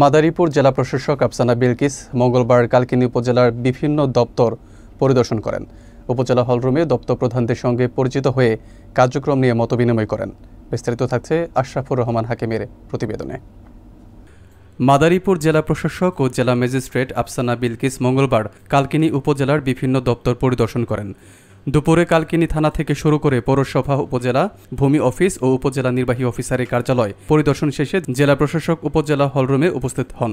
মাদারীপুর জেলা প্রশাসক আফসানা বিলকিস মঙ্গলবার কালকিনি উপজেলার বিভিন্ন দপ্তর পরিদর্শন করেন। উপজেলা হলরুমে দপ্তর প্রধানদের সঙ্গে পরিচিত হয়ে কার্যক্রম নিয়ে মতবিনিময় করেন। বিস্তারিত থাকছে আশরাফুর রহমান হাকিমের প্রতিবেদনে। মাদারীপুর জেলা প্রশাসক ও জেলা ম্যাজিস্ট্রেট আফসানা বিলকিস মঙ্গলবার কালকিনি উপজেলার বিভিন্ন দপ্তর পরিদর্শন করেন। দুপুরে কালকিনি থানা থেকে শুরু করে পৌরসভা, উপজেলা ভূমি অফিস ও উপজেলা নির্বাহী অফিসারের কার্যালয় পরিদর্শন শেষে জেলা প্রশাসক উপজেলা হলরুমে উপস্থিত হন।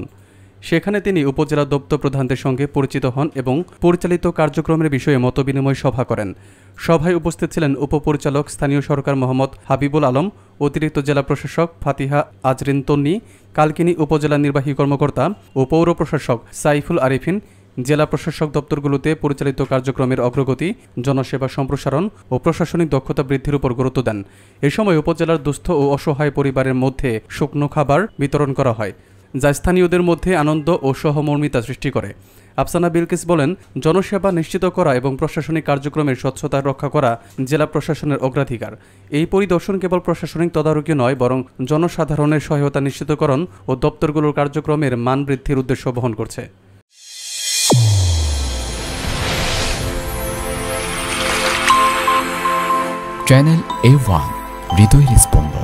সেখানে তিনি উপজেলা দপ্তর প্রধানদের সঙ্গে পরিচিত হন এবং পরিচালিত কার্যক্রমের বিষয়ে মতবিনিময় সভা করেন। সভায় উপস্থিত ছিলেন উপপরিচালক স্থানীয় সরকার মোহাম্মদ হাবিবুল আলম, অতিরিক্ত জেলা প্রশাসক ফাতিহা আজরিন তন্নি, কালকিনি উপজেলা নির্বাহী কর্মকর্তা ও পৌর প্রশাসক সাইফুল আরিফিন। জেলা প্রশাসক দপ্তরগুলোতে পরিচালিত কার্যক্রমের অগ্রগতি, জনসেবা সম্প্রসারণ ও প্রশাসনিক দক্ষতা বৃদ্ধির উপর গুরুত্ব দেন। এ সময় উপজেলার দুস্থ ও অসহায় পরিবারের মধ্যে শুকনো খাবার বিতরণ করা হয়, যা স্থানীয়দের মধ্যে আনন্দ ও সহমর্মিতা সৃষ্টি করে। আফসানা বিলকিস বলেন, জনসেবা নিশ্চিত করা এবং প্রশাসনিক কার্যক্রমের স্বচ্ছতা রক্ষা করা জেলা প্রশাসনের অগ্রাধিকার। এই পরিদর্শন কেবল প্রশাসনিক তদারকি নয়, বরং জনসাধারণের সহায়তা নিশ্চিতকরণ ও দপ্তরগুলোর কার্যক্রমের মান বৃদ্ধির উদ্দেশ্য বহন করছে। চ্যানেল A1 হৃদয়ের স্পন্দন।